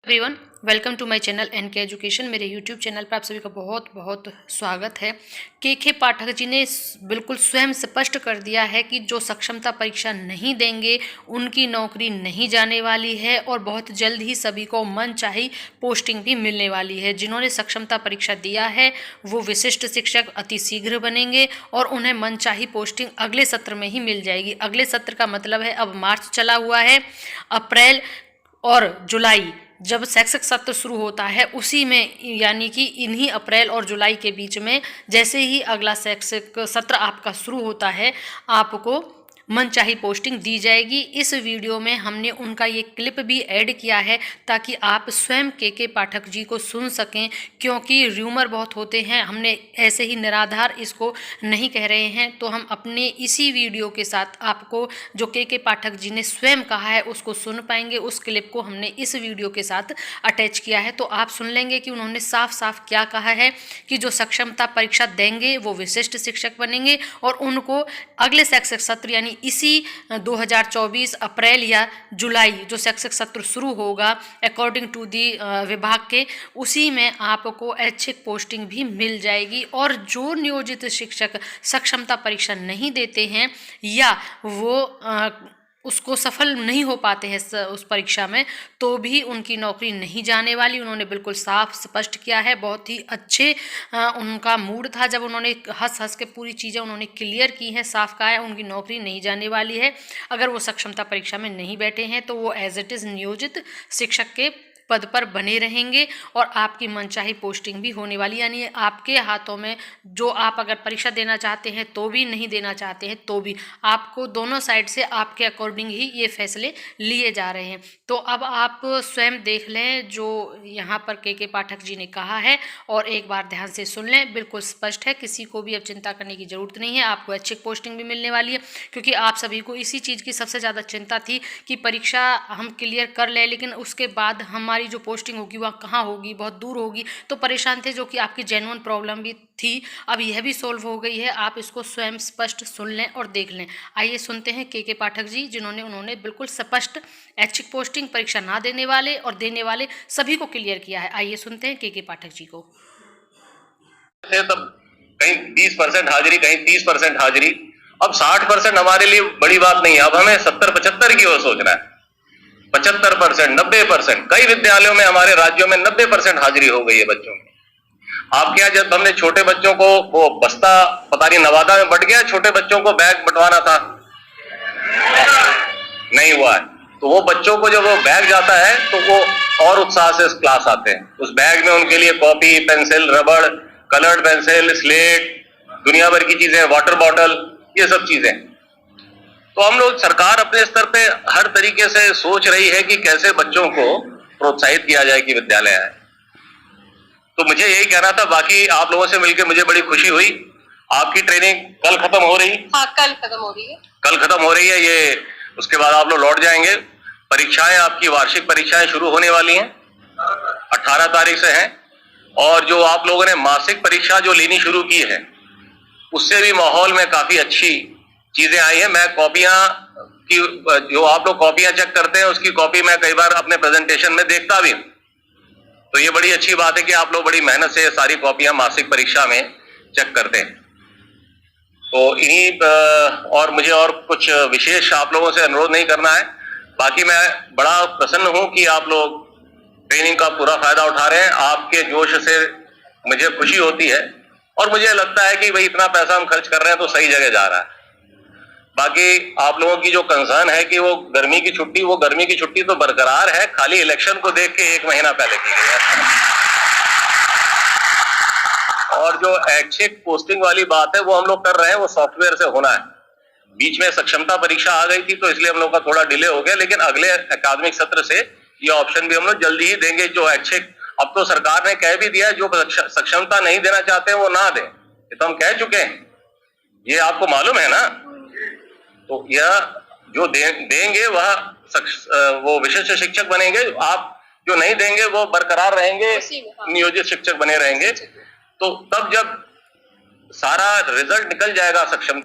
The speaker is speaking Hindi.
Everyone, welcome to my channel NK education. मेरे यूट्यूब चैनल पर आप सभी का बहुत बहुत स्वागत है। के पाठक जी ने बिल्कुल स्वयं स्पष्ट कर दिया है कि जो सक्षमता परीक्षा नहीं देंगे उनकी नौकरी नहीं जाने वाली है और बहुत जल्द ही सभी को मनचाही पोस्टिंग भी मिलने वाली है। जिन्होंने सक्षमता परीक्षा दिया है वो विशिष्ट शिक्षक अति शीघ्र बनेंगे और उन्हें मनचाही पोस्टिंग अगले सत्र में ही मिल जाएगी। अगले सत्र का मतलब है अब मार्च चला हुआ है, अप्रैल और जुलाई जब शैक्षिक सत्र शुरू होता है उसी में, यानी कि इन्हीं अप्रैल और जुलाई के बीच में जैसे ही अगला शैक्षिक सत्र आपका शुरू होता है आपको मनचाही पोस्टिंग दी जाएगी। इस वीडियो में हमने उनका ये क्लिप भी ऐड किया है ताकि आप स्वयं के पाठक जी को सुन सकें, क्योंकि र्यूमर बहुत होते हैं। हमने ऐसे ही निराधार इसको नहीं कह रहे हैं, तो हम अपने इसी वीडियो के साथ आपको जो के पाठक जी ने स्वयं कहा है उसको सुन पाएंगे। उस क्लिप को हमने इस वीडियो के साथ अटैच किया है, तो आप सुन लेंगे कि उन्होंने साफ साफ क्या कहा है कि जो सक्षमता परीक्षा देंगे वो विशिष्ट शिक्षक बनेंगे और उनको अगले शैक्षिक सत्र यानी इसी 2024 अप्रैल या जुलाई जो शैक्षिक सत्र शुरू होगा अकॉर्डिंग टू दी विभाग के, उसी में आपको ऐच्छिक पोस्टिंग भी मिल जाएगी। और जो नियोजित शिक्षक सक्षमता परीक्षा नहीं देते हैं या वो उसको सफल नहीं हो पाते हैं उस परीक्षा में, तो भी उनकी नौकरी नहीं जाने वाली। उन्होंने बिल्कुल साफ स्पष्ट किया है। बहुत ही अच्छे उनका मूड था जब उन्होंने हंस हंस के पूरी चीज़ें उन्होंने क्लियर की हैं, साफ कहा है उनकी नौकरी नहीं जाने वाली है। अगर वो सक्षमता परीक्षा में नहीं बैठे हैं तो वो एज इट इज़ नियोजित शिक्षक के पद पर बने रहेंगे और आपकी मनचाही पोस्टिंग भी होने वाली, यानी आपके हाथों में, जो आप अगर परीक्षा देना चाहते हैं तो भी, नहीं देना चाहते हैं तो भी, आपको दोनों साइड से आपके अकॉर्डिंग ही ये फैसले लिए जा रहे हैं। तो अब आप स्वयं देख लें जो यहाँ पर के पाठक जी ने कहा है और एक बार ध्यान से सुन लें। बिल्कुल स्पष्ट है, किसी को भी अब चिंता करने की ज़रूरत नहीं है। आपको ऐच्छिक पोस्टिंग भी मिलने वाली है, क्योंकि आप सभी को इसी चीज़ की सबसे ज़्यादा चिंता थी कि परीक्षा हम क्लियर कर लें लेकिन उसके बाद हमारी जो पोस्टिंग होगी वह कहाँ होगी, बहुत दूर होगी, तो परेशान थे, जो कि आपकी जेन्युइन प्रॉब्लम भी थी। अब यह भी सॉल्व हो गई है। आप इसको स्वयं स्पष्ट सुन लें और देख लें। आइए सुनते हैं के पाठक जी, उन्होंने बिल्कुल स्पष्ट ऐच्छिक पोस्टिंग परीक्षा ना देने वाले और देने वाले सभी को क्लियर किया है। आइए सुनते हैं के पाठक जी को। तब कहीं 20% हाजिरी, कहीं 30% हाजिरी, अब 60% हमारे लिए बड़ी बात नहीं है। अब हमें 70-75 की ओर सोचना है। 75%, 90%, कई विद्यालयों में, हमारे राज्यों में 90% हाजिरी हो गई है बच्चों की। आपके यहाँ जब हमने छोटे बच्चों को वो बस्ता, पता नहीं नवादा में बट गया, छोटे बच्चों को बैग बंटवाना था, नहीं हुआ है। तो वो बच्चों को जब वो बैग जाता है तो वो और उत्साह से क्लास आते हैं। उस बैग में उनके लिए कॉपी, पेंसिल, रबड़, कलर्ड पेंसिल, स्लेट, दुनिया भर की चीजें, वाटर बॉटल, ये सब चीजें। तो हम लोग, सरकार अपने स्तर पे हर तरीके से सोच रही है कि कैसे बच्चों को प्रोत्साहित किया जाए कि विद्यालय आए। तो मुझे यही कहना था। बाकी आप लोगों से मिलकर मुझे बड़ी खुशी हुई। आपकी ट्रेनिंग कल खत्म हो रही? हाँ, कल खत्म हो रही है। कल खत्म हो रही है ये, उसके बाद आप लोग लौट जाएंगे। परीक्षाएं, आपकी वार्षिक परीक्षाएं शुरू होने वाली हैं, 18 तारीख से हैं। और जो आप लोगों ने मासिक परीक्षा जो लेनी शुरू की है, उससे भी माहौल में काफी अच्छी चीजें आई हैं। मैं कॉपियां की, जो आप लोग कॉपियां चेक करते हैं उसकी कॉपी मैं कई बार अपने प्रेजेंटेशन में देखता भी, तो ये बड़ी अच्छी बात है कि आप लोग बड़ी मेहनत से सारी कॉपियां मासिक परीक्षा में चेक करते हैं। तो इन्हीं, और मुझे और कुछ विशेष आप लोगों से अनुरोध नहीं करना है। बाकी मैं बड़ा प्रसन्न हूं कि आप लोग ट्रेनिंग का पूरा फायदा उठा रहे हैं। आपके जोश से मुझे खुशी होती है और मुझे लगता है कि भाई इतना पैसा हम खर्च कर रहे हैं तो सही जगह जा रहा है। बाकी आप लोगों की जो कंसर्न है कि वो गर्मी की छुट्टी, वो गर्मी की छुट्टी तो बरकरार है, खाली इलेक्शन को देख के 1 महीना पहले की गई है। और जो ऐच्छिक पोस्टिंग वाली बात है वो हम लोग कर रहे हैं, वो सॉफ्टवेयर से होना है। बीच में सक्षमता परीक्षा आ गई थी तो इसलिए हम लोग का थोड़ा डिले हो गया, लेकिन अगले अकादमिक सत्र से ये ऑप्शन भी हम लोग जल्दी ही देंगे। जो ऐच्छिक, अब तो सरकार ने कह भी दिया है, जो सक्षमता नहीं देना चाहते हैं वो ना दें, ये तो हम कह चुके हैं, ये आपको मालूम है ना। तो यह जो देंगे वह वो विशिष्ट शिक्षक बनेंगे। आप जो नहीं देंगे वो बरकरार रहेंगे, नियोजित शिक्षक बने रहेंगे। तो तब जब सारा रिजल्ट निकल जाएगा सक्षम